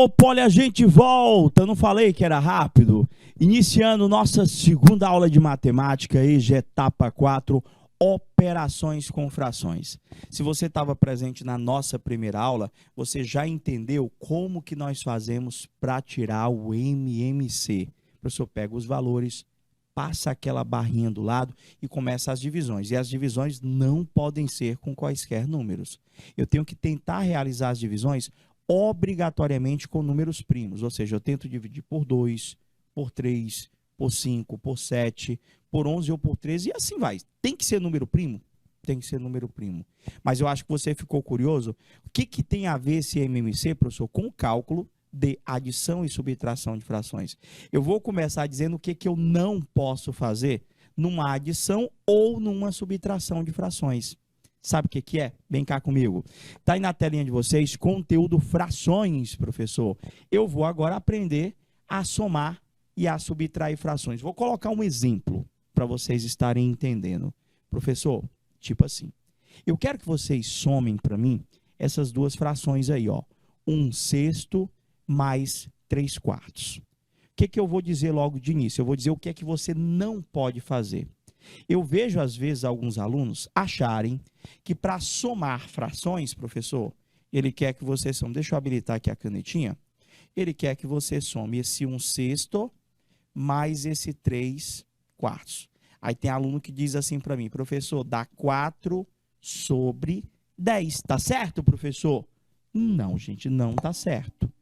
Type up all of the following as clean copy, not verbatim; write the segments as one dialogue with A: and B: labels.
A: Opa, olha, a gente volta. Eu não falei que era rápido? Iniciando nossa segunda aula de matemática, EJA etapa 4, operações com frações. Se você estava presente na nossa primeira aula, você já entendeu como que nós fazemos para tirar o MMC. O professor pega os valores, passa aquela barrinha do lado e começa as divisões. E as divisões não podem ser com quaisquer números. Eu tenho que tentar realizar as divisões obrigatoriamente com números primos, ou seja, eu tento dividir por 2, por 3, por 5, por 7, por 11 ou por 13 e assim vai. Tem que ser número primo? Tem que ser número primo. Mas eu acho que você ficou curioso. O que tem a ver esse MMC, professor, com o cálculo de adição e subtração de frações? Eu vou começar dizendo o que eu não posso fazer numa adição ou numa subtração de frações. Sabe o que é? Vem cá comigo. Está aí na telinha de vocês, conteúdo frações, professor. Eu vou agora aprender a somar e a subtrair frações. Vou colocar um exemplo para vocês estarem entendendo. Professor, tipo assim, eu quero que vocês somem para mim essas duas frações aí, ó. 1/6 mais 3/4. O que eu vou dizer logo de início? Eu vou dizer o que é que você não pode fazer. Eu vejo, às vezes, alguns alunos acharem que para somar frações, professor, ele quer que você some. Deixa eu habilitar aqui a canetinha. Ele quer que você some esse 1/6 mais esse 3/4. Aí tem aluno que diz assim para mim, professor, dá 4/10. Tá certo, professor? Não, gente, não tá certo.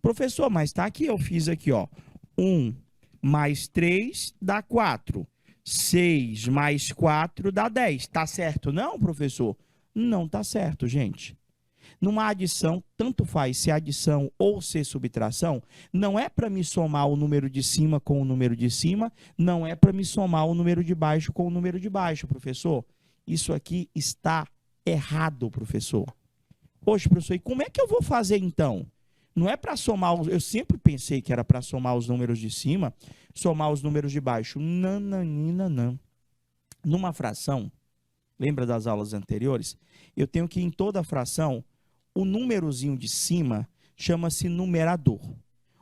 A: Professor, mas tá aqui, eu fiz aqui, ó. 1 mais 3 dá 4. 6 mais 4 dá 10. Tá certo não, professor? Não tá certo, gente. Numa adição, tanto faz se adição ou se subtração, não é para me somar o número de cima com o número de cima, não é para me somar o número de baixo com o número de baixo, professor. Isso aqui está errado, professor. Poxa, professor, e como é que eu vou fazer então? Não é para somar, eu sempre pensei que era para somar os números de cima, somar os números de baixo. Nananina, não. Numa fração, lembra das aulas anteriores? Eu tenho que, em toda fração, o númerozinho de cima chama-se numerador.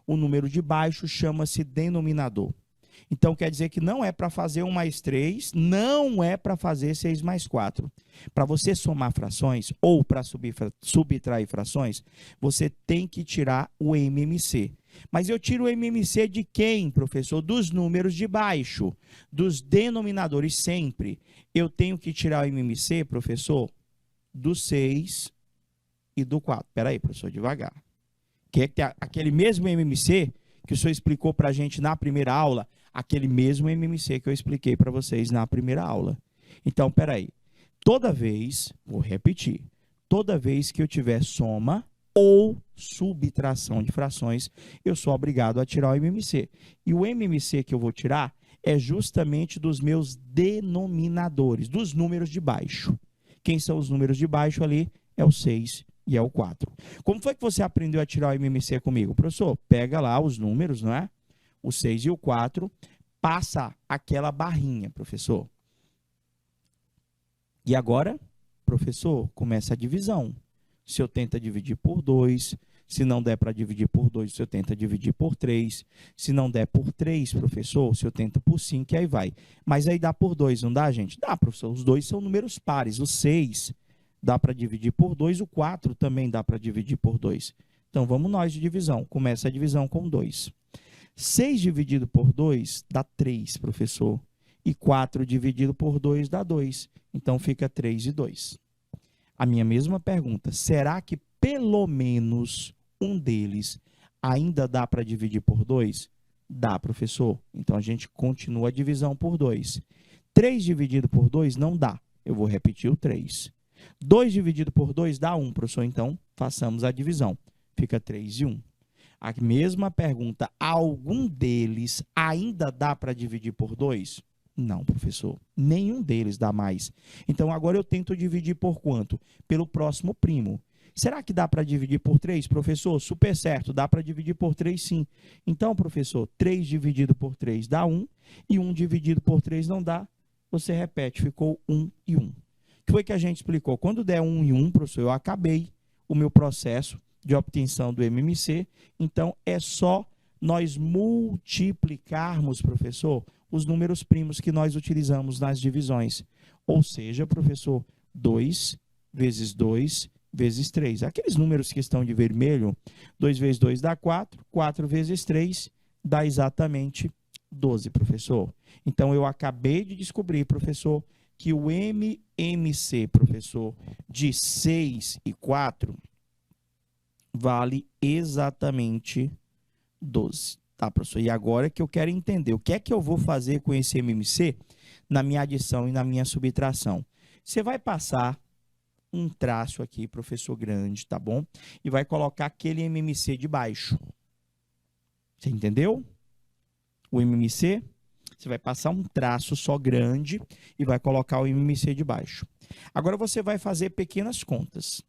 A: O número de baixo chama-se denominador. Então, quer dizer que não é para fazer 1 mais 3, não é para fazer 6 mais 4. Para você somar frações ou para subtrair frações, você tem que tirar o MMC. Mas eu tiro o MMC de quem, professor? Dos números de baixo, dos denominadores sempre. Eu tenho que tirar o MMC, professor, do 6 e do 4. Espera aí, professor, devagar. Que é que tem aquele mesmo MMC que o senhor explicou para a gente na primeira aula, aquele mesmo MMC que eu expliquei para vocês na primeira aula. Então, espera aí. Toda vez, vou repetir, toda vez que eu tiver soma ou subtração de frações, eu sou obrigado a tirar o MMC. E o MMC que eu vou tirar é justamente dos meus denominadores, dos números de baixo. Quem são os números de baixo ali? É o 6 e é o 4. Como foi que você aprendeu a tirar o MMC comigo? Professor, pega lá os números, não é? O 6 e o 4, passa aquela barrinha, professor. E agora, professor, começa a divisão. Se eu tento dividir por 2, se não der para dividir por 2, se eu tento dividir por 3, se não der por 3, professor, se eu tento por 5, e aí vai. Mas aí dá por 2, não dá, gente? Dá, professor, os dois são números pares. O 6 dá para dividir por 2, o 4 também dá para dividir por 2. Então, vamos nós de divisão. Começa a divisão com 2. 6 dividido por 2 dá 3, professor. E 4 dividido por 2 dá 2. Então, fica 3 e 2. A minha mesma pergunta, será que pelo menos um deles ainda dá para dividir por 2? Dá, professor. Então, a gente continua a divisão por 2. 3 dividido por 2 não dá. Eu vou repetir o 3. 2 dividido por 2 dá 1, professor. Então, façamos a divisão. Fica 3 e 1. A mesma pergunta, algum deles ainda dá para dividir por 2? Não, professor. Nenhum deles dá mais. Então, agora eu tento dividir por quanto? Pelo próximo primo. Será que dá para dividir por 3? Professor, super certo, dá para dividir por 3 sim. Então, professor, 3 dividido por 3 dá 1, e 1 dividido por 3 não dá. Você repete, ficou 1 e 1. O que foi que a gente explicou? Quando der 1 e 1, professor, eu acabei o meu processo de obtenção do MMC. Então, é só nós multiplicarmos, professor, os números primos que nós utilizamos nas divisões. Ou seja, professor, 2 vezes 2 vezes 3. Aqueles números que estão de vermelho, 2 vezes 2 dá 4, 4 vezes 3 dá exatamente 12, professor. Então, eu acabei de descobrir, professor, que o MMC, professor, de 6 e 4 vale exatamente 12. Tá, professor? E agora que eu quero entender o que é que eu vou fazer com esse MMC na minha adição e na minha subtração. Você vai passar um traço aqui, professor, grande, tá bom? E vai colocar aquele MMC de baixo. Você entendeu? O MMC, você vai passar um traço só grande e vai colocar o MMC de baixo. Agora você vai fazer pequenas contas.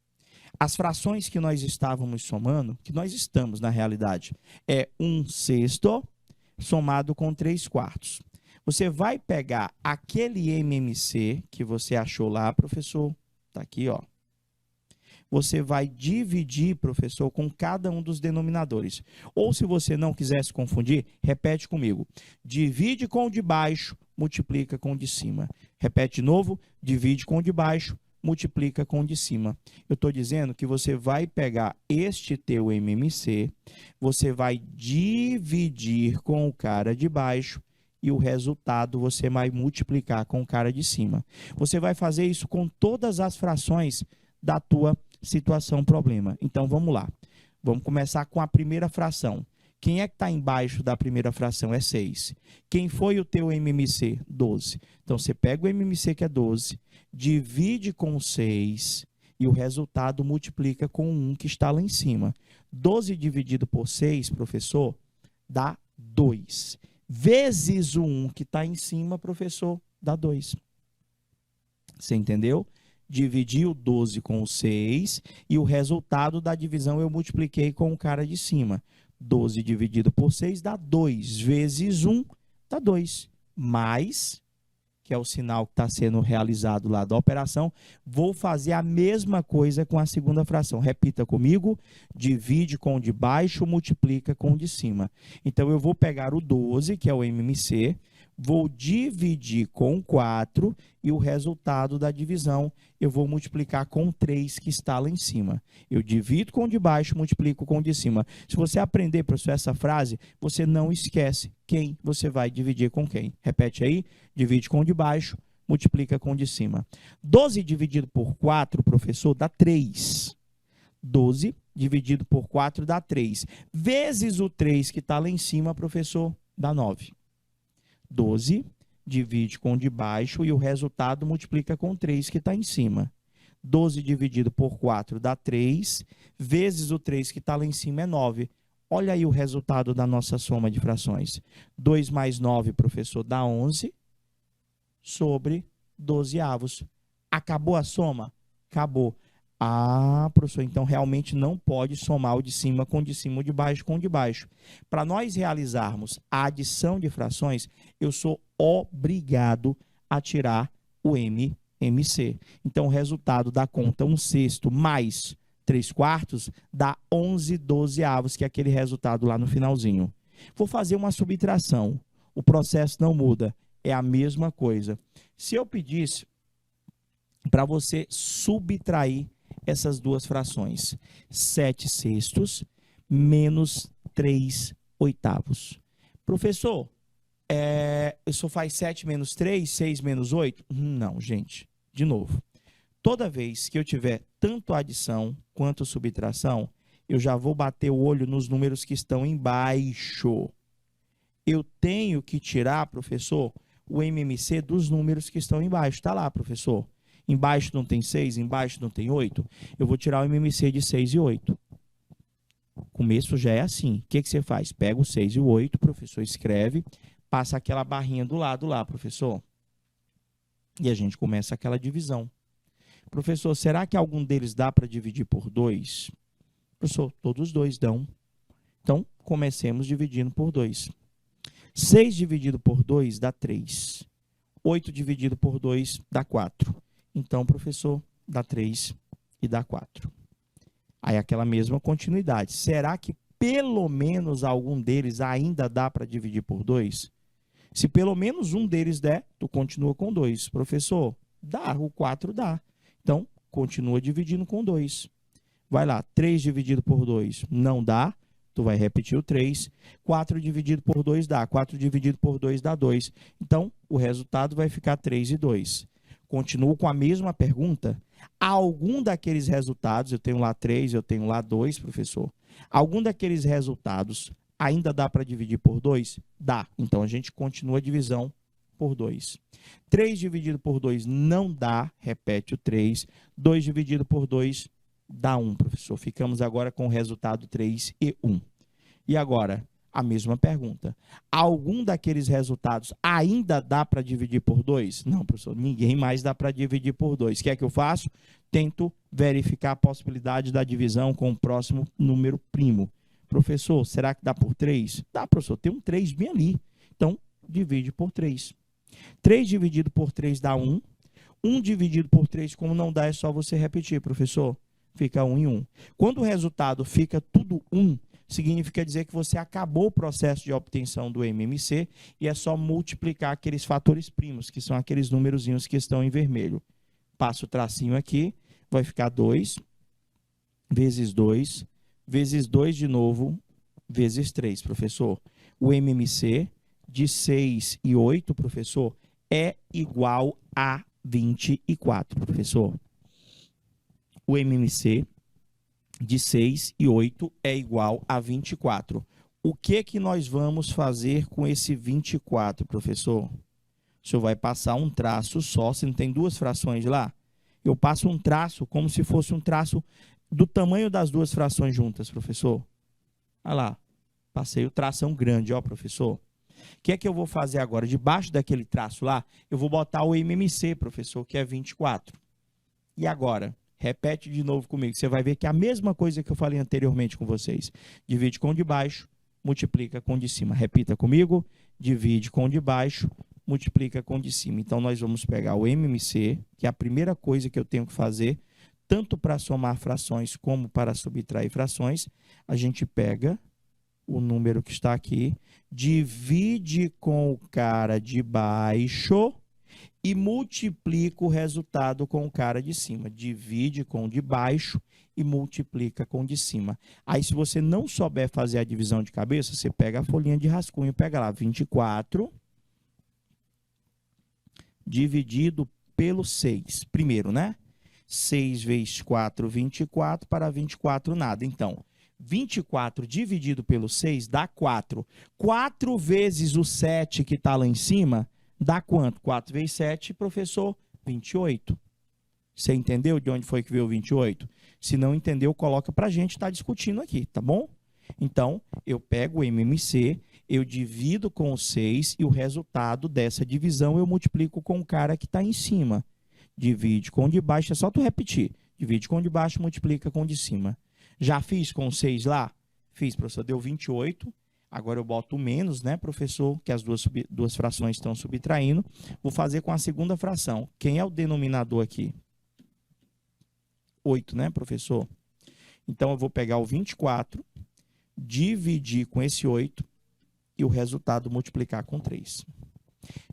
A: As frações que nós estávamos somando, que nós estamos na realidade, é 1/6 somado com 3/4. Você vai pegar aquele MMC que você achou lá, professor, tá aqui, ó. Você vai dividir, professor, com cada um dos denominadores. Ou, se você não quiser se confundir, repete comigo. Divide com o de baixo, multiplica com o de cima. Repete de novo, divide com o de baixo, multiplica com o de cima. Eu estou dizendo que você vai pegar este teu MMC, você vai dividir com o cara de baixo e o resultado você vai multiplicar com o cara de cima. Você vai fazer isso com todas as frações da tua situação problema. Então, vamos lá. Vamos começar com a primeira fração. Quem é que está embaixo da primeira fração? É 6. Quem foi o teu MMC? 12. Então, você pega o MMC, que é 12, divide com 6 e o resultado multiplica com 1, que está lá em cima. 12 dividido por 6, professor, dá 2. Vezes o 1 que está em cima, professor, dá 2. Você entendeu? Dividi o 12 com o 6 e o resultado da divisão eu multipliquei com o cara de cima. 12 dividido por 6 dá 2, vezes 1 dá 2, mais, que é o sinal que está sendo realizado lá da operação, vou fazer a mesma coisa com a segunda fração. Repita comigo, divide com o de baixo, multiplica com o de cima. Então, eu vou pegar o 12, que é o MMC, vou dividir com 4 e o resultado da divisão eu vou multiplicar com 3, que está lá em cima. Eu divido com o de baixo, multiplico com o de cima. Se você aprender, professor, essa frase, você não esquece quem você vai dividir com quem. Repete aí, divide com o de baixo, multiplica com o de cima. 12 dividido por 4, professor, dá 3. 12 dividido por 4 dá 3. Vezes o 3 que está lá em cima, professor, dá 9. 12 divide com o de baixo e o resultado multiplica com 3, que está em cima. 12 dividido por 4 dá 3, vezes o 3 que está lá em cima é 9. Olha aí o resultado da nossa soma de frações. 2 mais 9, professor, dá 11, sobre 12 avos. Acabou a soma? Acabou. Ah, professor, então realmente não pode somar o de cima com o de cima, o de baixo com o de baixo. Para nós realizarmos a adição de frações, eu sou obrigado a tirar o MMC. Então, o resultado da conta 1/6 mais 3/4 dá 11/12, que é aquele resultado lá no finalzinho. Vou fazer uma subtração. O processo não muda, é a mesma coisa. Se eu pedisse para você subtrair essas duas frações, 7/6 menos 3/8. Professor, isso faz 7 menos 3, 6 menos 8? Não, gente. De novo, toda vez que eu tiver tanto adição quanto subtração, eu já vou bater o olho nos números que estão embaixo. Eu tenho que tirar, professor, o MMC dos números que estão embaixo. Está lá, professor. Embaixo não tem 6, embaixo não tem 8. Eu vou tirar o MMC de 6 e 8. O começo já é assim. O que você faz? Pega o 6 e o 8, professor, escreve, passa aquela barrinha do lado lá, professor. E a gente começa aquela divisão. Professor, será que algum deles dá para dividir por 2? Professor, todos os dois dão. Então, comecemos dividindo por 2. 6 dividido por 2 dá 3. 8 dividido por 2 dá 4. Então, professor, dá 3 e dá 4. Aí aquela mesma continuidade. Será que pelo menos algum deles ainda dá para dividir por 2? Se pelo menos um deles der, tu continua com 2. Professor, dá, o 4 dá. Então, continua dividindo com 2. Vai lá, 3 dividido por 2 não dá, tu vai repetir o 3. 4 dividido por 2 dá, 4 dividido por 2 dá 2. Então, o resultado vai ficar 3 e 2. Continuo com a mesma pergunta. Algum daqueles resultados, eu tenho lá 3, eu tenho lá 2, professor. Algum daqueles resultados ainda dá para dividir por 2? Dá. Então, a gente continua a divisão por 2. 3 dividido por 2 não dá, repete o 3. 2 dividido por 2 dá 1, professor. Ficamos agora com o resultado 3 e 1. E agora, a mesma pergunta. Algum daqueles resultados ainda dá para dividir por 2? Não, professor, ninguém mais dá para dividir por 2. O que é que eu faço? Tento verificar a possibilidade da divisão com o próximo número primo. Professor, será que dá por 3? Dá, professor, tem um 3 bem ali. Então, divide por 3. 3 dividido por 3 dá 1. 1 dividido por 3, como não dá, é só você repetir, professor. Fica 1 em 1. Quando o resultado fica tudo 1, significa dizer que você acabou o processo de obtenção do MMC e é só multiplicar aqueles fatores primos, que são aqueles númerozinhos que estão em vermelho. Passo o tracinho aqui, vai ficar 2 vezes 2, vezes 2 de novo, vezes 3, professor. O MMC de 6 e 8, professor, é igual a 24, professor. O MMC de 6 e 8 é igual a 24. O que nós vamos fazer com esse 24, professor? O senhor vai passar um traço só, se não tem duas frações lá? Eu passo um traço como se fosse um traço do tamanho das duas frações juntas, professor. Olha lá, passei o tração grande, ó, professor. O que é que eu vou fazer agora? Debaixo daquele traço lá, eu vou botar o MMC, professor, que é 24. E agora? Repete de novo comigo. Você vai ver que é a mesma coisa que eu falei anteriormente com vocês. Divide com o de baixo, multiplica com o de cima. Repita comigo. Divide com o de baixo, multiplica com o de cima. Então, nós vamos pegar o MMC, que é a primeira coisa que eu tenho que fazer, tanto para somar frações como para subtrair frações. A gente pega o número que está aqui, divide com o cara de baixo e multiplica o resultado com o cara de cima. Divide com o de baixo e multiplica com o de cima. Aí, se você não souber fazer a divisão de cabeça, você pega a folhinha de rascunho, pega lá 24 dividido pelo 6. Primeiro, né? 6 vezes 4, 24, para 24 nada. Então, 24 dividido pelo 6 dá 4. 4 vezes o 7 que está lá em cima dá quanto? 4 vezes 7, professor, 28. Você entendeu de onde foi que veio o 28? Se não entendeu, coloca para a gente estar discutindo aqui, tá bom? Então, eu pego o MMC, eu divido com o 6 e o resultado dessa divisão eu multiplico com o cara que está em cima. Divide com o de baixo, é só tu repetir. Divide com o de baixo, multiplica com o de cima. Já fiz com o 6 lá? Fiz, professor, deu 28. Agora eu boto o menos, né, professor, que as duas frações estão subtraindo. Vou fazer com a segunda fração. Quem é o denominador aqui? 8, né, professor? Então, eu vou pegar o 24, dividir com esse 8 e o resultado multiplicar com 3.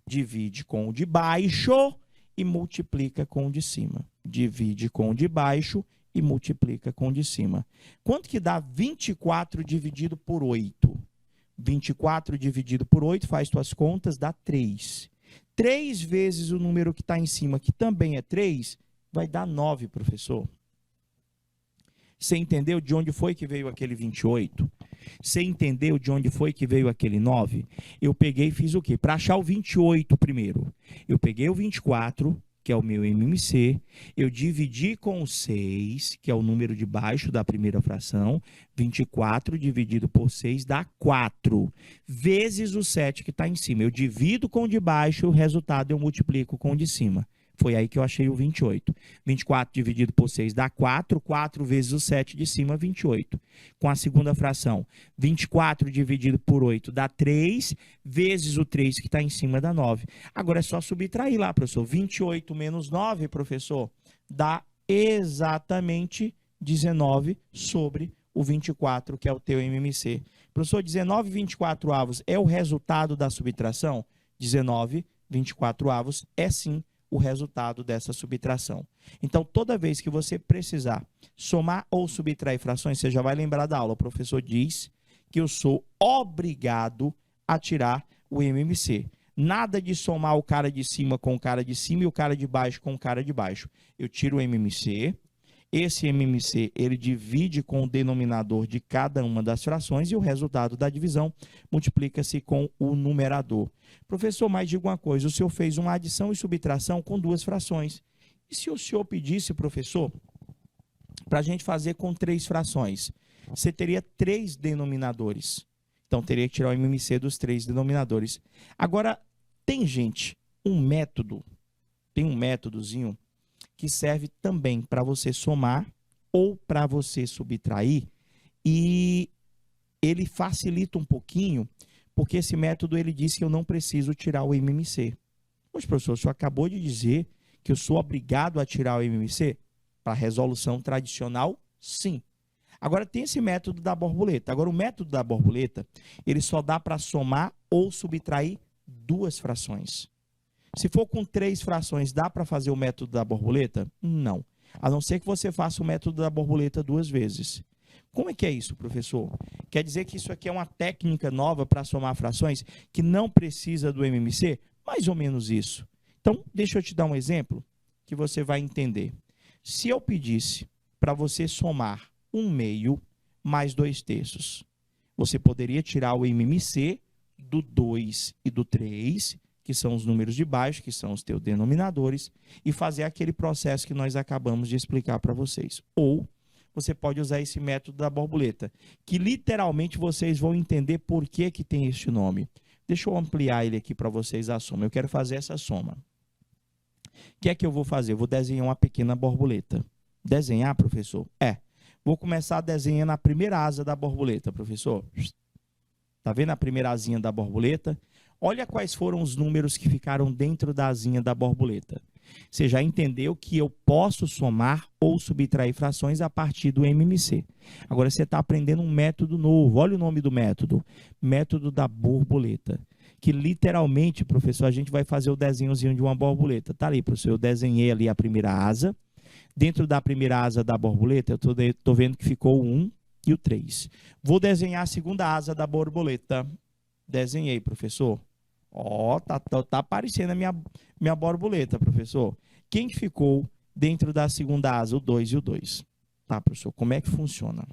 A: Divide com o de baixo e multiplica com o de cima. Divide com o de baixo e multiplica com o de cima. Quanto que dá 24 dividido por 8? 24 dividido por 8, faz tuas contas, dá 3. 3 vezes o número que está em cima, que também é 3, vai dar 9, professor. Você entendeu de onde foi que veio aquele 28? Você entendeu de onde foi que veio aquele 9? Eu peguei e fiz o quê? Para achar o 28 primeiro. Eu peguei o 24, que é o meu MMC, eu dividi com o 6, que é o número de baixo da primeira fração, 24 dividido por 6 dá 4, vezes o 7 que está em cima. Eu divido com o de baixo, o resultado eu multiplico com o de cima. Foi aí que eu achei o 28. 24 dividido por 6 dá 4, 4 vezes o 7 de cima, 28. Com a segunda fração, 24 dividido por 8 dá 3, vezes o 3 que está em cima dá 9. Agora é só subtrair lá, professor. 28 menos 9, professor, dá exatamente 19 sobre o 24, que é o teu MMC. Professor, 19,24 é o resultado da subtração? 19,24 é sim o resultado dessa subtração. Então, toda vez que você precisar somar ou subtrair frações, você já vai lembrar da aula. O professor diz que eu sou obrigado a tirar o MMC. Nada de somar o cara de cima com o cara de cima e o cara de baixo com o cara de baixo. Eu tiro o MMC. Esse MMC, ele divide com o denominador de cada uma das frações e o resultado da divisão multiplica-se com o numerador. Professor, mas diga uma coisa, o senhor fez uma adição e subtração com duas frações. E se o senhor pedisse, professor, para a gente fazer com 3 frações? Você teria 3 denominadores. Então, teria que tirar o MMC dos 3 denominadores. Agora, tem um métodozinho que serve também para você somar ou para você subtrair, e ele facilita um pouquinho, porque esse método ele diz que eu não preciso tirar o MMC. Mas, professor, o senhor acabou de dizer que eu sou obrigado a tirar o MMC? Para resolução tradicional, sim. Agora, tem esse método da borboleta. Agora, o método da borboleta, ele só dá para somar ou subtrair 2 frações. Se for com 3 frações, dá para fazer o método da borboleta? Não. A não ser que você faça o método da borboleta 2 vezes. Como é que é isso, professor? Quer dizer que isso aqui é uma técnica nova para somar frações que não precisa do MMC? Mais ou menos isso. Então, deixa eu te dar um exemplo que você vai entender. Se eu pedisse para você somar 1/2 mais 2/3, você poderia tirar o MMC do 2 e do 3, que são os números de baixo, que são os teus denominadores, e fazer aquele processo que nós acabamos de explicar para vocês. Ou você pode usar esse método da borboleta, que literalmente vocês vão entender por que tem este nome. Deixa eu ampliar ele aqui para vocês a soma. Eu quero fazer essa soma. O que é que eu vou fazer? Eu vou desenhar uma pequena borboleta. Desenhar, professor? Vou começar desenhando a primeira asa da borboleta, professor. Tá vendo a primeira asinha da borboleta? Olha quais foram os números que ficaram dentro da asinha da borboleta. Você já entendeu que eu posso somar ou subtrair frações a partir do MMC. Agora você está aprendendo um método novo. Olha o nome do método. Método da borboleta. Que literalmente, professor, a gente vai fazer o desenhozinho de uma borboleta. Tá ali, professor, eu desenhei ali a primeira asa. Dentro da primeira asa da borboleta, eu estou vendo que ficou o 1 e o 3. Vou desenhar a segunda asa da borboleta. Desenhei, professor. Tá aparecendo a minha borboleta, professor. Quem ficou dentro da segunda asa? O 2 e o 2. Tá, professor, como é que funciona?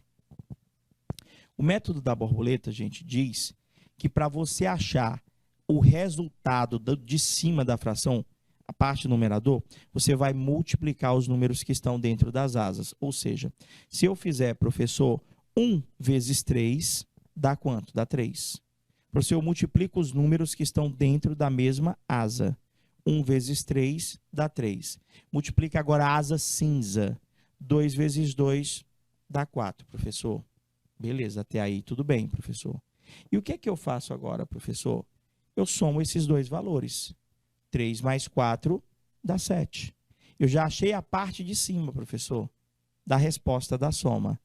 A: O método da borboleta, gente, diz que para você achar o resultado de cima da fração, a parte do numerador, você vai multiplicar os números que estão dentro das asas. Ou seja, se eu fizer, professor, 1 vezes 3, dá quanto? Dá 3. Professor, eu multiplico os números que estão dentro da mesma asa. 1 vezes 3 dá 3. Multiplica agora a asa cinza. 2 vezes 2 dá 4, professor. Beleza, até aí tudo bem, professor. E o que é que eu faço agora, professor? Eu somo esses dois valores. 3 mais 4 dá 7. Eu já achei a parte de cima, professor, da resposta da soma.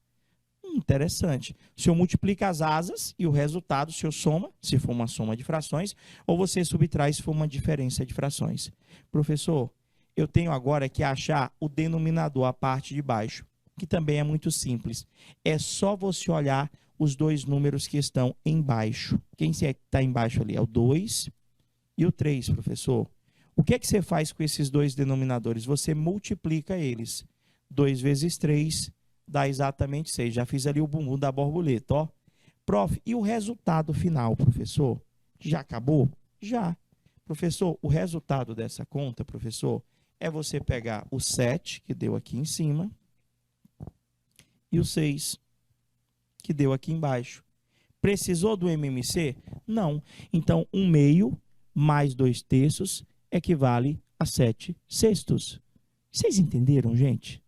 A: Interessante. O senhor multiplica as asas e o resultado o senhor soma, se for uma soma de frações, ou você subtrai se for uma diferença de frações. Professor, eu tenho agora que achar o denominador, a parte de baixo, que também é muito simples. É só você olhar os dois números que estão embaixo. Quem está embaixo ali? É o 2 e o 3, professor. O que é que você faz com esses dois denominadores? Você multiplica eles. 2 vezes 3 dá exatamente 6. Já fiz ali o bumbum da borboleta, ó. Prof, e o resultado final, professor? Já acabou? Já. Professor, o resultado dessa conta, professor, é você pegar o 7, que deu aqui em cima, e o 6, que deu aqui embaixo. Precisou do MMC? Não. Então, 1/2 mais 2/3 equivale a 7/6. Vocês entenderam, gente?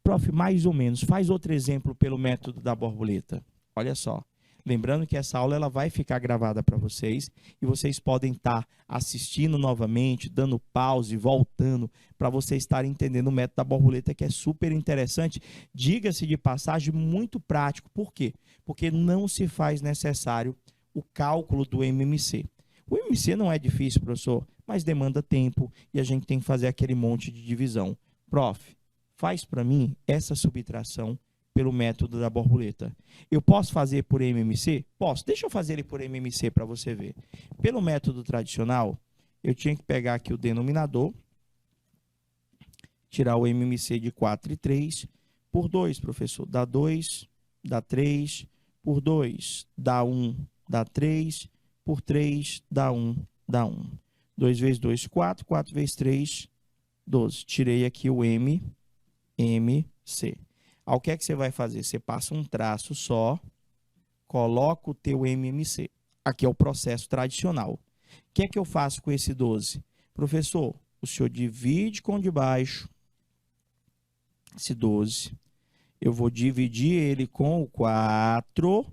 A: Prof, mais ou menos. Faz outro exemplo pelo método da borboleta. Olha só. Lembrando que essa aula ela vai ficar gravada para vocês e vocês podem estar assistindo novamente, dando pause, voltando, para vocês estarem entendendo o método da borboleta, que é super interessante. Diga-se de passagem, muito prático. Por quê? Porque não se faz necessário o cálculo do MMC. O MMC não é difícil, professor, mas demanda tempo e a gente tem que fazer aquele monte de divisão. Prof, faz para mim essa subtração pelo método da borboleta. Eu posso fazer por MMC? Posso. Deixa eu fazer ele por MMC para você ver. Pelo método tradicional, eu tinha que pegar aqui o denominador, tirar o MMC de 4 e 3 por 2, professor. Dá 2, dá 3, por 2, dá 1, dá 3, por 3, dá 1, dá 1. 2 vezes 2, 4, 4 vezes 3, 12. Tirei aqui o MMC. Aí, o que é que você vai fazer? Você passa um traço só, coloca o teu MMC. Aqui é o processo tradicional. O que é que eu faço com esse 12? Professor, o senhor divide com o de baixo, esse 12. Eu vou dividir ele com o 4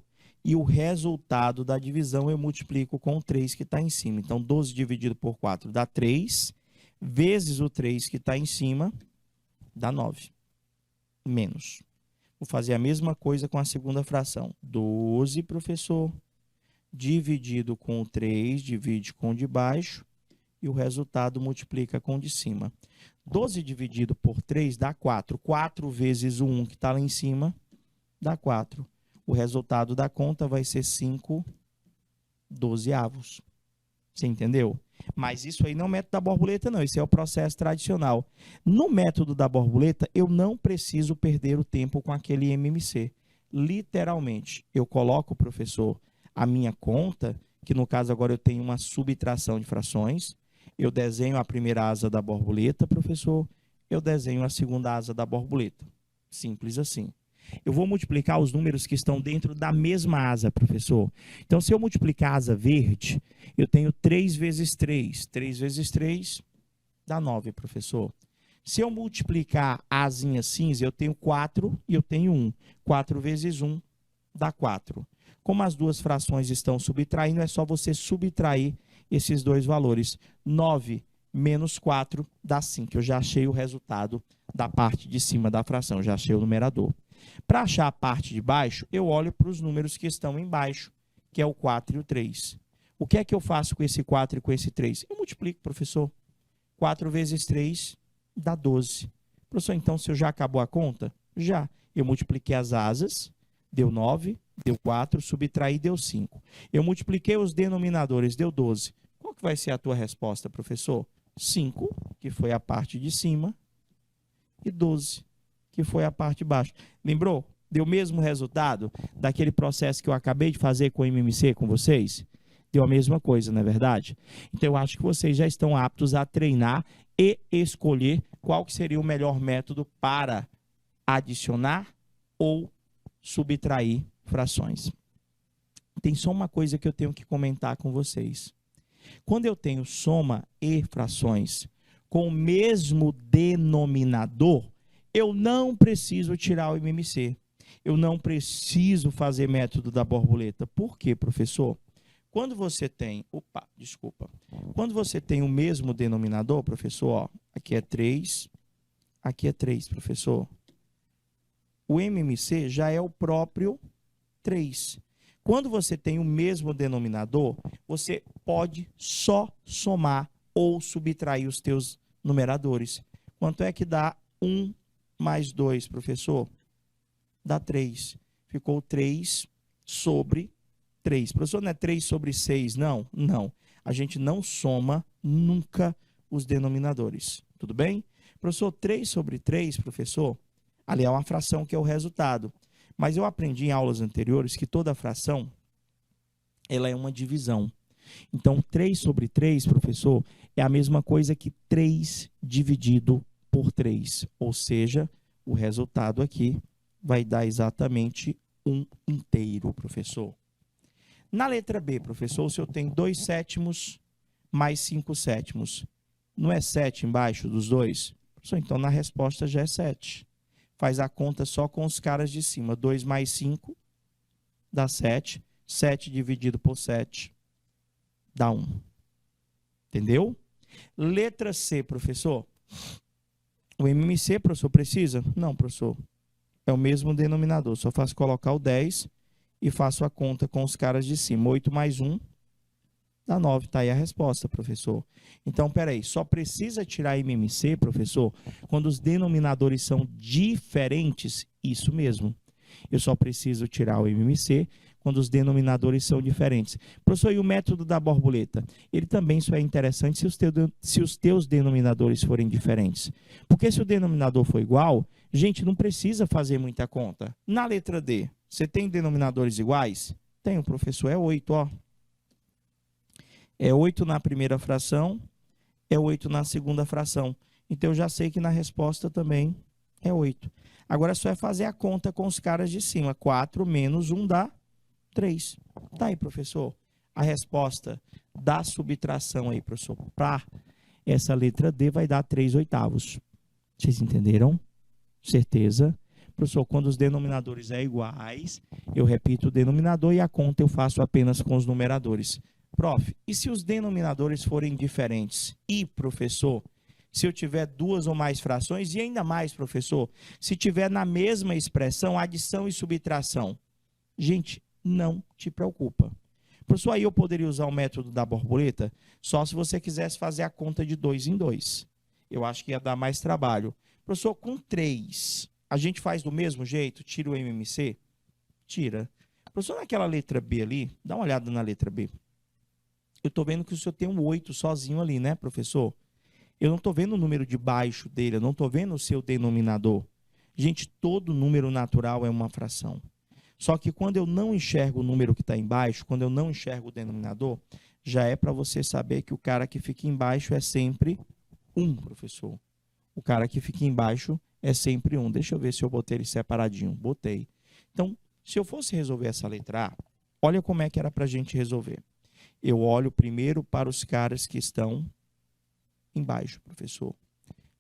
A: e o resultado da divisão eu multiplico com o 3 que está em cima. Então, 12 dividido por 4 dá 3, vezes o 3 que está em cima, dá 9. Menos. Vou fazer a mesma coisa com a segunda fração. 12, professor, dividido com o 3, divide com o de baixo, e o resultado multiplica com o de cima. 12 dividido por 3 dá 4. 4 vezes o 1 que está lá em cima, dá 4. O resultado da conta vai ser 5 dozeavos. Você entendeu? Mas isso aí não é o método da borboleta, não. Esse é o processo tradicional. No método da borboleta, eu não preciso perder o tempo com aquele MMC. Literalmente, eu coloco, professor, a minha conta, que no caso agora eu tenho uma subtração de frações. Eu desenho a primeira asa da borboleta, professor. Eu desenho a segunda asa da borboleta. Simples assim. Eu vou multiplicar os números que estão dentro da mesma asa, professor. Então, se eu multiplicar a asa verde, eu tenho 3 vezes 3. 3 vezes 3 dá 9, professor. Se eu multiplicar a asinha cinza, eu tenho 4 e eu tenho 1. 4 vezes 1 dá 4. Como as duas frações estão subtraindo, é só você subtrair esses dois valores. 9 menos 4 dá 5. Eu já achei o resultado da parte de cima da fração, já achei o numerador. Para achar a parte de baixo, eu olho para os números que estão embaixo, que é o 4 e o 3. O que é que eu faço com esse 4 e com esse 3? Eu multiplico, professor. 4 vezes 3 dá 12. Professor, então, se eu já acabou a conta? Já. Eu multipliquei as asas, deu 9, deu 4, subtraí, deu 5. Eu multipliquei os denominadores, deu 12. Qual que vai ser a tua resposta, professor? 5, que foi a parte de cima, e 12, que foi a parte de baixo. Lembrou? Deu o mesmo resultado daquele processo que eu acabei de fazer com o MMC com vocês? Deu a mesma coisa, não é verdade? Então, eu acho que vocês já estão aptos a treinar e escolher qual que seria o melhor método para adicionar ou subtrair frações. Tem só uma coisa que eu tenho que comentar com vocês. Quando eu tenho soma e frações com o mesmo denominador, eu não preciso tirar o MMC. Eu não preciso fazer método da borboleta. Por quê, professor? Quando você tem... Quando você tem o mesmo denominador, professor, ó, aqui é 3, professor. O MMC já é o próprio 3. Quando você tem o mesmo denominador, você pode só somar ou subtrair os teus numeradores. Quanto é que dá 1 mais 2, professor? Dá 3. Ficou 3 sobre 3. Professor, não é 3 sobre 6, não? Não. A gente não soma nunca os denominadores. Tudo bem? Professor, 3 sobre 3, professor, ali é uma fração que é o resultado. Mas eu aprendi em aulas anteriores que toda fração ela é uma divisão. Então, 3 sobre 3, professor, é a mesma coisa que 3 dividido por 3. Ou seja, o resultado aqui vai dar exatamente 1 inteiro, professor. Na letra B, professor, se eu tenho 2 sétimos mais 5 sétimos, não é 7 embaixo dos dois? Professor, então na resposta já é 7. Faz a conta só com os caras de cima. 2 mais 5 dá 7. 7 dividido por 7 dá 1. Entendeu? Letra C, professor. O MMC, professor, precisa? Não, professor. É o mesmo denominador. Só faço colocar o 10 e faço a conta com os caras de cima. 8 mais 1 dá 9. Está aí a resposta, professor. Então, peraí. Só precisa tirar MMC, professor, quando os denominadores são diferentes? Isso mesmo. Eu só preciso tirar o MMC quando os denominadores são diferentes. Professor, e o método da borboleta? Ele também só é interessante se os teus denominadores forem diferentes. Porque se o denominador for igual, gente, não precisa fazer muita conta. Na letra D, você tem denominadores iguais? Tem, professor, é 8, ó. É 8 na primeira fração, é 8 na segunda fração. Então, eu já sei que na resposta também é 8. Agora, só é fazer a conta com os caras de cima. 4 menos 1 dá 3. Tá aí, professor. A resposta da subtração aí, professor, para essa letra D vai dar 3/8. Vocês entenderam? Certeza? Professor, quando os denominadores são iguais, eu repito o denominador e a conta eu faço apenas com os numeradores. Prof, e se os denominadores forem diferentes? E, professor, se eu tiver duas ou mais frações, e ainda mais, professor, se tiver na mesma expressão adição e subtração? Gente, não te preocupa. Professor, aí eu poderia usar o método da borboleta só se você quisesse fazer a conta de 2 em 2. Eu acho que ia dar mais trabalho. Professor, com 3, a gente faz do mesmo jeito? Tira o MMC? Tira. Professor, naquela letra B ali, dá uma olhada na letra B. Eu estou vendo que o senhor tem um 8 sozinho ali, né, professor? Eu não estou vendo o número de baixo dele, eu não estou vendo o seu denominador. Gente, todo número natural é uma fração. Só que quando eu não enxergo o número que está embaixo, quando eu não enxergo o denominador, já é para você saber que o cara que fica embaixo é sempre 1, professor. O cara que fica embaixo é sempre 1. Deixa eu ver se eu botei ele separadinho. Botei. Então, se eu fosse resolver essa letra A, olha como é que era para a gente resolver. Eu olho primeiro para os caras que estão embaixo, professor,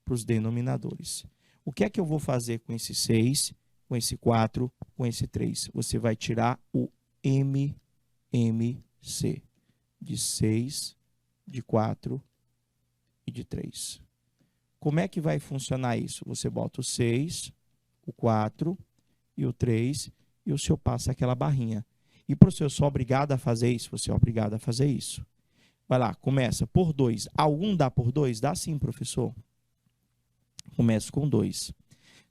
A: para os denominadores. O que é que eu vou fazer com esse 6, com esse 4, com esse 3? Você vai tirar o MMC de 6, de 4 e de 3. Como é que vai funcionar isso? Você bota o 6, o 4 e o 3 e o senhor passa aquela barrinha. E, professor, eu sou obrigado a fazer isso? Você é obrigado a fazer isso. Vai lá, começa por 2. Algum dá por 2? Dá sim, professor. Começo com 2.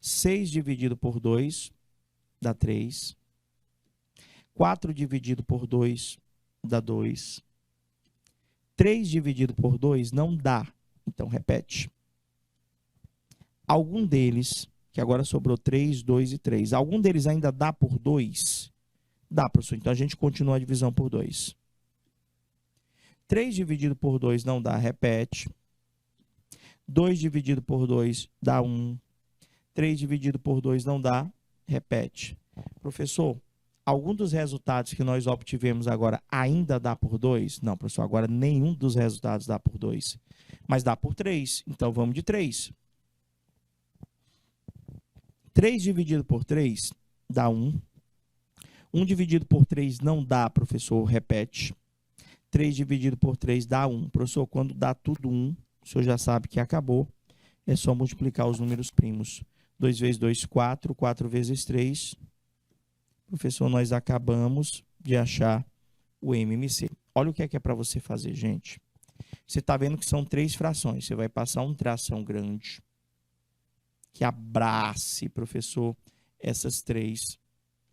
A: 6 dividido por 2 dá 3. 4 dividido por 2 dá 2. 3 dividido por 2 não dá. Então, repete. Algum deles, que agora sobrou 3, 2 e 3, algum deles ainda dá por 2? Dá, professor. Então, a gente continua a divisão por 2. 3 dividido por 2 não dá, repete. 2 dividido por 2 dá 1. 3 dividido por 2 não dá, repete. Professor, algum dos resultados que nós obtivemos agora ainda dá por 2? Não, professor, agora nenhum dos resultados dá por 2. Mas dá por 3, então vamos de 3. 3 dividido por 3 dá 1. 1 dividido por 3 não dá, professor, repete. 3 dividido por 3 dá 1. Professor, quando dá tudo 1, o senhor já sabe que acabou. É só multiplicar os números primos. 2 vezes 2, 4. 4 vezes 3. Professor, nós acabamos de achar o MMC. Olha o que é para você fazer, gente. Você está vendo que são 3 frações. Você vai passar um tração grande que abrace, professor, essas 3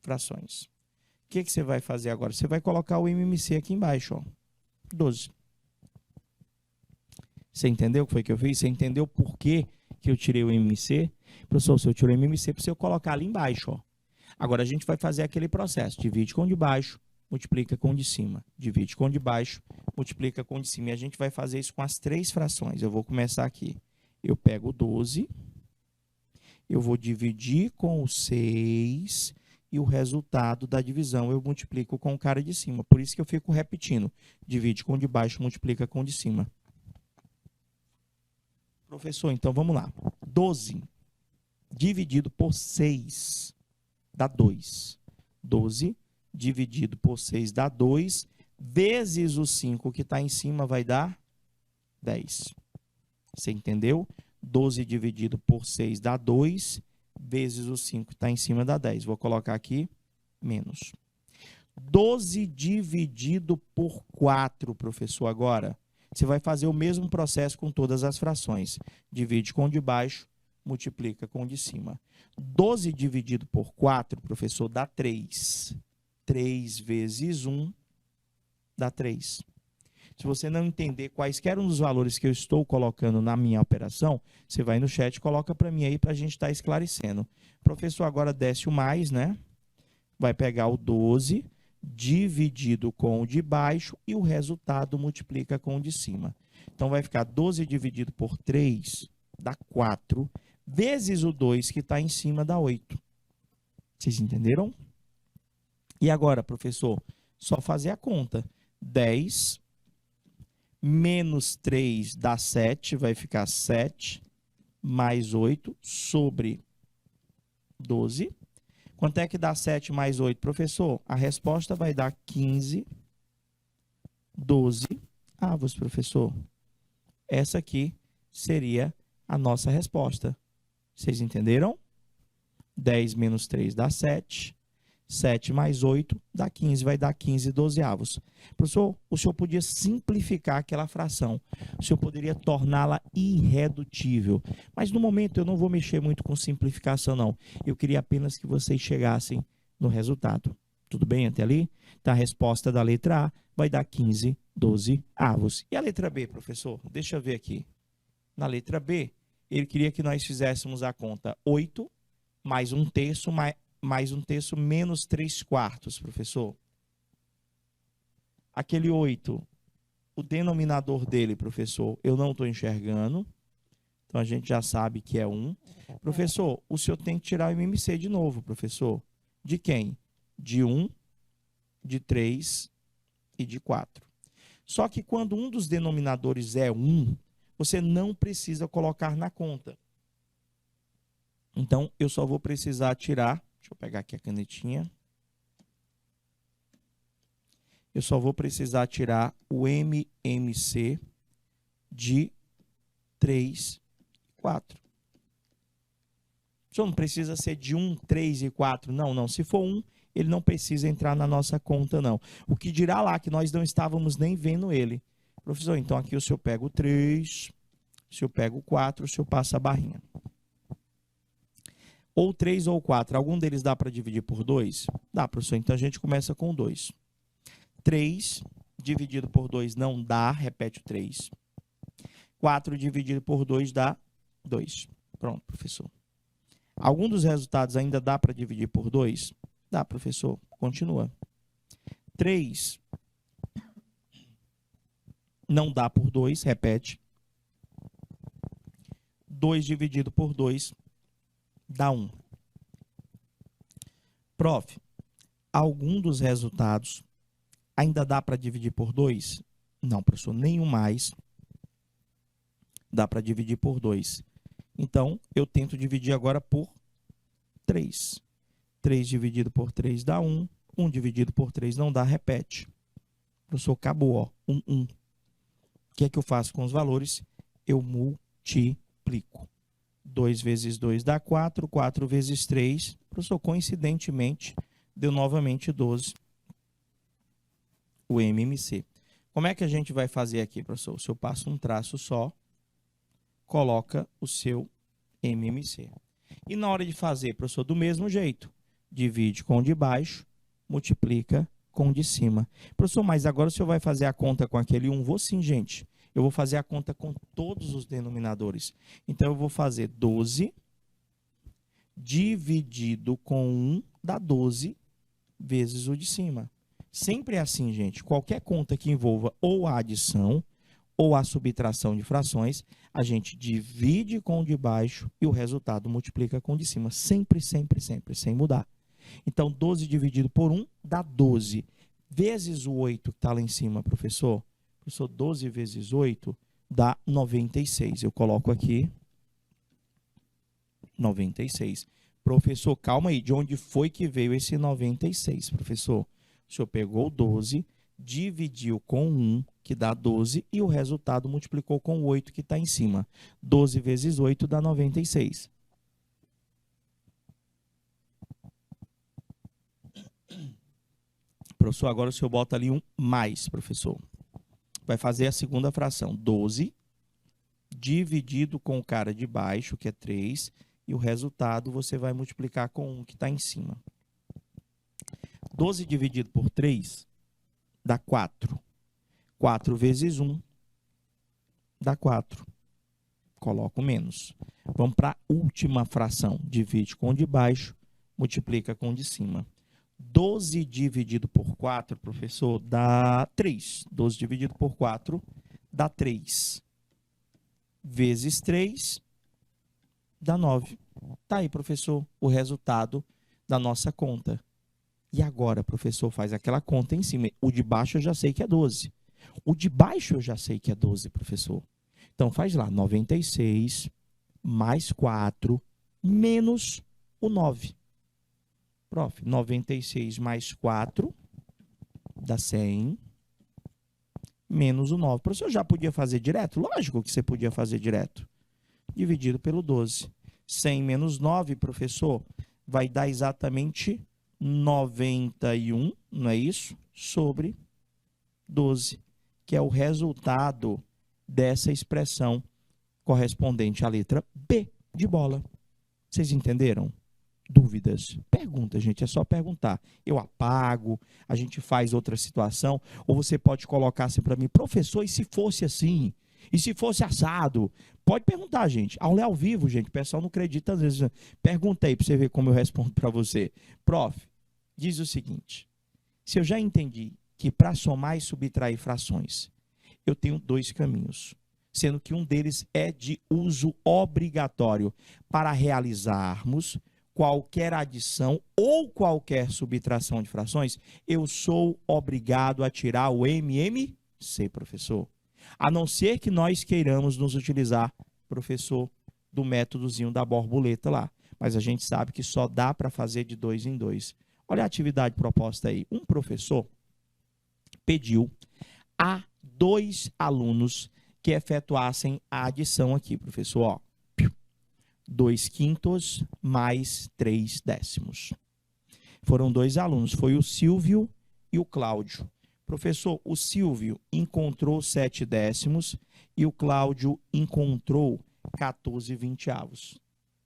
A: frações. O que você vai fazer agora? Você vai colocar o MMC aqui embaixo, ó. 12. Você entendeu o que foi que eu fiz? Você entendeu por que eu tirei o MMC? Professor, se eu tirei o MMC, para eu colocar ali embaixo, ó. Agora a gente vai fazer aquele processo. Divide com o de baixo, multiplica com o de cima. Divide com o de baixo, multiplica com o de cima. E a gente vai fazer isso com as 3 frações. Eu vou começar aqui. Eu pego o 12, eu vou dividir com o 6... e o resultado da divisão eu multiplico com o cara de cima. Por isso que eu fico repetindo. Divide com o de baixo, multiplica com o de cima. Professor, então vamos lá. 12 dividido por 6 dá 2. 12 dividido por 6 dá 2, vezes o 5 que está em cima vai dar 10. Você entendeu? 12 dividido por 6 dá 2, vezes o 5 que está em cima dá 10. Vou colocar aqui menos. 12 dividido por 4, professor, agora. Você vai fazer o mesmo processo com todas as frações. Divide com o de baixo, multiplica com o de cima. 12 dividido por 4, professor, dá 3. 3 vezes 1 dá 3. Se você não entender quaisquer um dos valores que eu estou colocando na minha operação, você vai no chat e coloca para mim aí para a gente estar esclarecendo. Professor, agora desce o mais, né? Vai pegar o 12 dividido com o de baixo e o resultado multiplica com o de cima. Então, vai ficar 12 dividido por 3 dá 4, vezes o 2 que está em cima dá 8. Vocês entenderam? E agora, professor, só fazer a conta. 10 menos 3 dá 7, vai ficar 7 mais 8 sobre 12. Quanto é que dá 7 mais 8, professor? A resposta vai dar 15, 12 avos, professor. Essa aqui seria a nossa resposta. Vocês entenderam? 10 menos 3 dá 7. 7 mais 8 dá 15, vai dar 15 dozeavos. Professor, o senhor podia simplificar aquela fração. O senhor poderia torná-la irredutível. Mas no momento eu não vou mexer muito com simplificação, não. Eu queria apenas que vocês chegassem no resultado. Tudo bem até ali? Então, a resposta da letra A vai dar 15 dozeavos. E a letra B, professor? Deixa eu ver aqui. Na letra B, ele queria que nós fizéssemos a conta 8 mais 1/3 mais 1/3 menos 3/4, professor. Aquele 8, o denominador dele, professor, eu não estou enxergando. Então, a gente já sabe que é 1. Professor, o senhor tem que tirar o MMC de novo, professor. De quem? De 1, de 3 e de 4. Só que quando um dos denominadores é 1, você não precisa colocar na conta. Então, eu só vou precisar tirar. Deixa eu pegar aqui a canetinha. Eu só vou precisar tirar o MMC de 3 e 4. Só não precisa ser de 1, 3 e 4. Não, não. Se for 1, ele não precisa entrar na nossa conta, não. O que dirá lá que nós não estávamos nem vendo ele. Professor, então aqui o senhor pega o 3, o senhor pega o 4, o senhor passa a barrinha. Ou 3 ou 4, algum deles dá para dividir por 2? Dá, professor. Então, a gente começa com 2. 3 dividido por 2 não dá, repete o 3. 4 dividido por 2 dá 2. Pronto, professor. Algum dos resultados ainda dá para dividir por 2? Dá, professor. Continua. 3 não dá por 2, repete. 2 dividido por 2 dá 1. Prof, algum dos resultados ainda dá para dividir por 2? Não, professor, nenhum mais dá para dividir por 2. Então, eu tento dividir agora por 3. 3 dividido por 3 dá 1. 1 dividido por 3 não dá, repete. Professor, acabou, ó, 1, 1. O que é que eu faço com os valores? Eu multiplico. 2 vezes 2 dá 4, 4 vezes 3, professor, coincidentemente, deu novamente 12, o MMC. Como é que a gente vai fazer aqui, professor? O senhor passa um traço só, coloca o seu MMC. E na hora de fazer, professor, do mesmo jeito, divide com o de baixo, multiplica com o de cima. Professor, mas agora o senhor vai fazer a conta com aquele 1? Vou sim, gente. Eu vou fazer a conta com todos os denominadores. Então, eu vou fazer 12 dividido com 1 dá 12 vezes o de cima. Sempre é assim, gente. Qualquer conta que envolva ou a adição ou a subtração de frações, a gente divide com o de baixo e o resultado multiplica com o de cima. Sempre, sempre, sempre, sem mudar. Então, 12 dividido por 1 dá 12. Vezes o 8 que está lá em cima, professor. Professor, 12 vezes 8 dá 96. Eu coloco aqui 96. Professor, calma aí. De onde foi que veio esse 96, professor? O senhor pegou o 12, dividiu com 1, que dá 12, e o resultado multiplicou com o 8, que está em cima. 12 vezes 8 dá 96. Professor, agora o senhor bota ali um mais, professor. Vai fazer a segunda fração. 12 dividido com o cara de baixo, que é 3, e o resultado você vai multiplicar com 1, que está em cima. 12 dividido por 3 dá 4. 4 vezes 1 dá 4. Coloco menos. Vamos para a última fração. Divide com o de baixo, multiplica com o de cima. 12 dividido por 4, professor, dá 3. 12 dividido por 4 dá 3. Vezes 3 dá 9. Tá aí, professor, o resultado da nossa conta. E agora, professor, faz aquela conta em cima. O de baixo eu já sei que é 12. O de baixo eu já sei que é 12, professor. Então, faz lá, 96 mais 4 menos o 9. Prof, 96 mais 4 dá 100 menos o 9. Professor, já podia fazer direto? Lógico que você podia fazer direto. Dividido pelo 12. 100 menos 9, professor, vai dar exatamente 91, não é isso? Sobre 12, que é o resultado dessa expressão correspondente à letra B de bola. Vocês entenderam? Dúvidas? Pergunta, gente, é só perguntar. Eu apago, a gente faz outra situação, ou você pode colocar assim para mim, professor, e se fosse assim? E se fosse assado? Pode perguntar, gente. Aula é ao vivo, gente, o pessoal não acredita às vezes. Pergunta aí para você ver como eu respondo para você. Prof, diz o seguinte, se eu já entendi que para somar e subtrair frações, eu tenho 2 caminhos, sendo que um deles é de uso obrigatório para realizarmos qualquer adição ou qualquer subtração de frações, eu sou obrigado a tirar o MMC, professor. A não ser que nós queiramos nos utilizar, professor, do métodozinho da borboleta lá. Mas a gente sabe que só dá para fazer de 2 em 2. Olha a atividade proposta aí. Um professor pediu a 2 alunos que efetuassem a adição aqui, professor, ó. 2/5 mais 3/10. Foram 2 alunos, foi o Silvio e o Cláudio. Professor, o Silvio encontrou 7/10 e o Cláudio encontrou 14/20.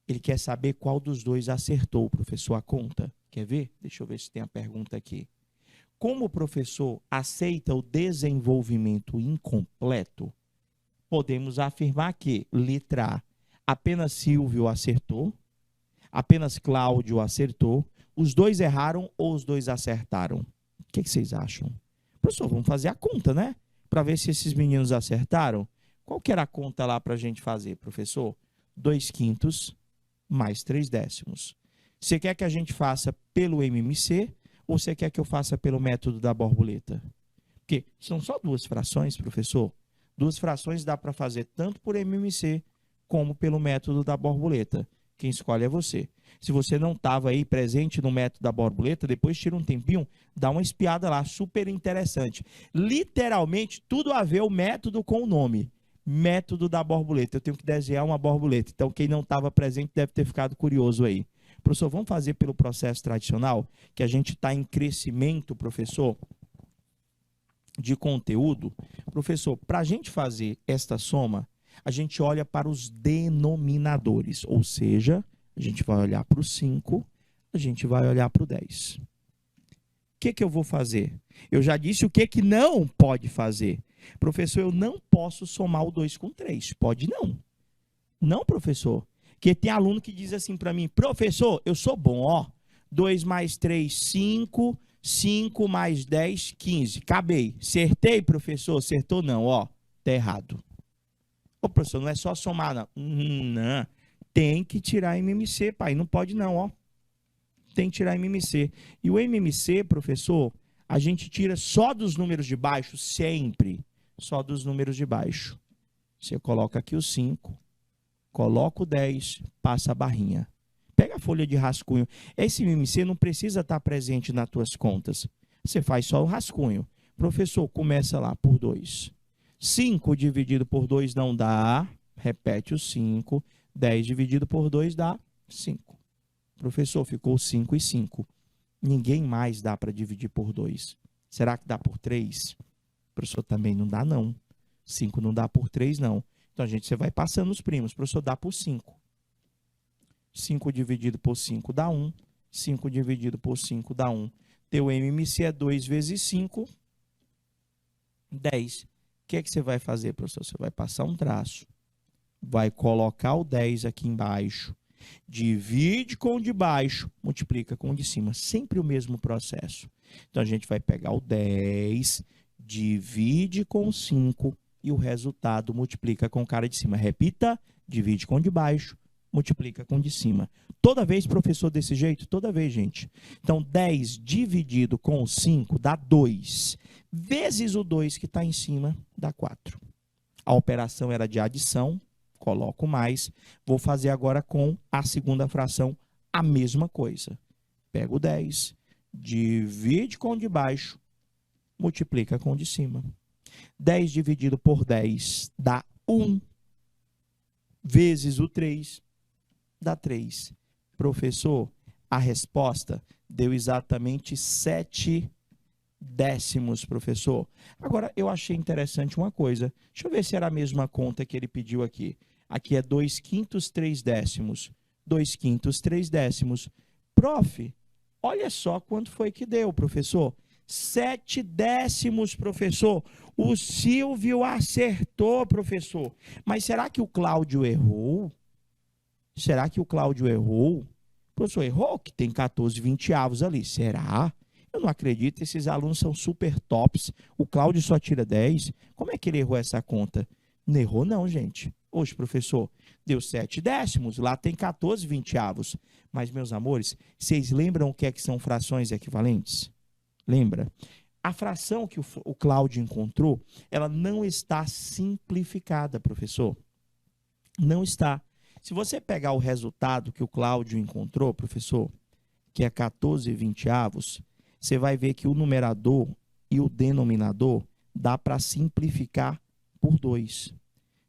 A: Ele quer saber qual dos dois acertou, professor, a conta. Quer ver? Deixa eu ver se tem a pergunta aqui. Como o professor aceita o desenvolvimento incompleto, podemos afirmar que, letra A, apenas Silvio acertou, apenas Cláudio acertou, os dois erraram ou os dois acertaram? O que vocês acham? Professor, vamos fazer a conta, né? Para ver se esses meninos acertaram. Qual que era a conta lá para a gente fazer, professor? 2/5 mais 3/10. Você quer que a gente faça pelo MMC ou você quer que eu faça pelo método da borboleta? Porque são só 2 frações, professor. 2 frações dá para fazer tanto por MMC como pelo método da borboleta. Quem escolhe é você. Se você não estava aí presente no método da borboleta, depois tira um tempinho, dá uma espiada lá, super interessante. Literalmente, tudo a ver o método com o nome. Método da borboleta. Eu tenho que desenhar uma borboleta. Então, quem não estava presente deve ter ficado curioso aí. Professor, vamos fazer pelo processo tradicional, que a gente está em crescimento, professor, de conteúdo. Professor, para a gente fazer esta soma, a gente olha para os denominadores, ou seja, a gente vai olhar para o 5, a gente vai olhar para o 10. O que eu vou fazer? Eu já disse o que não pode fazer. Professor, eu não posso somar o 2 com 3. Pode não. Não, professor. Porque tem aluno que diz assim para mim, professor, eu sou bom, ó. 2 mais 3, 5. 5 mais 10, 15. Acabei. Acertei, professor? Acertou não, ó. Tá errado. Ô, professor, não é só somar, não. Não. Tem que tirar MMC, pai. Não pode não, ó. Tem que tirar MMC. E o MMC, professor, a gente tira só dos números de baixo, sempre. Só dos números de baixo. Você coloca aqui o 5, coloca o 10, passa a barrinha. Pega a folha de rascunho. Esse MMC não precisa estar presente nas tuas contas. Você faz só o rascunho. Professor, começa lá por 2. 5 dividido por 2 não dá. Repete o 5. 10 dividido por 2 dá 5. Professor, ficou 5 e 5. Ninguém mais dá para dividir por 2. Será que dá por 3? Professor, também não dá, não. 5 não dá por 3, não. Então, você vai passando os primos. Professor, dá por 5. 5 dividido por 5 dá 1. 5 dividido por 5 dá 1. Teu MMC é 2 vezes 5, 10. O que é que você vai fazer, professor? Você vai passar um traço. Vai colocar o 10 aqui embaixo. Divide com o de baixo, multiplica com o de cima. Sempre o mesmo processo. Então, a gente vai pegar o 10, divide com 5 e o resultado multiplica com o cara de cima. Repita, divide com o de baixo, multiplica com o de cima. Toda vez, professor, desse jeito? Toda vez, gente. Então, 10 dividido com o 5 dá 2. Vezes o 2 que está em cima dá 4. A operação era de adição. Coloco mais. Vou fazer agora com a segunda fração a mesma coisa. Pego o 10, divide com o de baixo, multiplica com o de cima. 10 dividido por 10 dá 1. Vezes o 3 dá 3. Professor, a resposta deu exatamente 7 décimos, professor. Agora, eu achei interessante uma coisa. Deixa eu ver se era a mesma conta que ele pediu aqui. Aqui é 2/5, 3 décimos. 2/5, 3 décimos. Prof, olha só quanto foi que deu, professor. 7 décimos, professor. O Silvio acertou, professor. Mas será que o Cláudio errou? Será que o Cláudio errou? Professor, errou que tem 14 vinteavos ali. Será? Eu não acredito, esses alunos são super tops. O Cláudio só tira 10. Como é que ele errou essa conta? Não errou não, gente. Hoje, professor, deu 7 décimos, lá tem 14 vinteavos. Mas, meus amores, vocês lembram o que é que são frações equivalentes? Lembra? A fração que o Cláudio encontrou, ela não está simplificada, professor. Não está. Se você pegar o resultado que o Cláudio encontrou, professor, que é 14 vinteavos, você vai ver que o numerador e o denominador dá para simplificar por 2.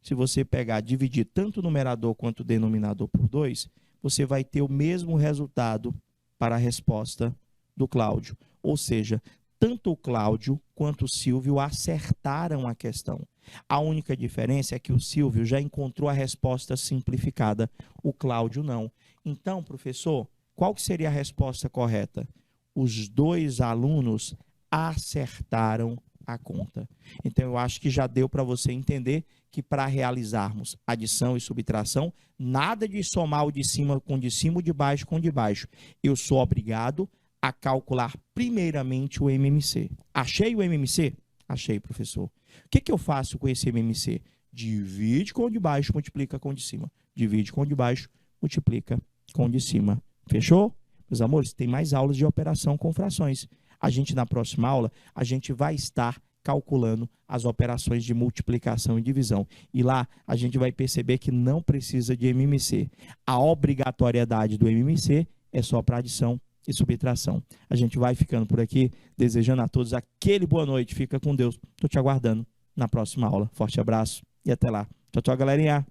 A: Se você pegar, dividir tanto o numerador quanto o denominador por 2, você vai ter o mesmo resultado para a resposta do Cláudio. Ou seja, tanto o Cláudio quanto o Silvio acertaram a questão. A única diferença é que o Silvio já encontrou a resposta simplificada, o Cláudio não. Então, professor, qual que seria a resposta correta? Os dois alunos acertaram a conta. Então, eu acho que já deu para você entender que para realizarmos adição e subtração, nada de somar o de cima com o de cima, o de baixo com o de baixo. Eu sou obrigado a calcular primeiramente o MMC. Achei o MMC? Achei, professor. O que eu faço com esse MMC? Divide com o de baixo, multiplica com o de cima. Divide com o de baixo, multiplica com o de cima. Fechou? Meus amores, tem mais aulas de operação com frações. A gente, na próxima aula, a gente vai estar calculando as operações de multiplicação e divisão. E lá a gente vai perceber que não precisa de MMC. A obrigatoriedade do MMC é só para adição e subtração. A gente vai ficando por aqui, desejando a todos aquele boa noite. Fica com Deus. Estou te aguardando na próxima aula. Forte abraço e até lá. Tchau, tchau, galerinha.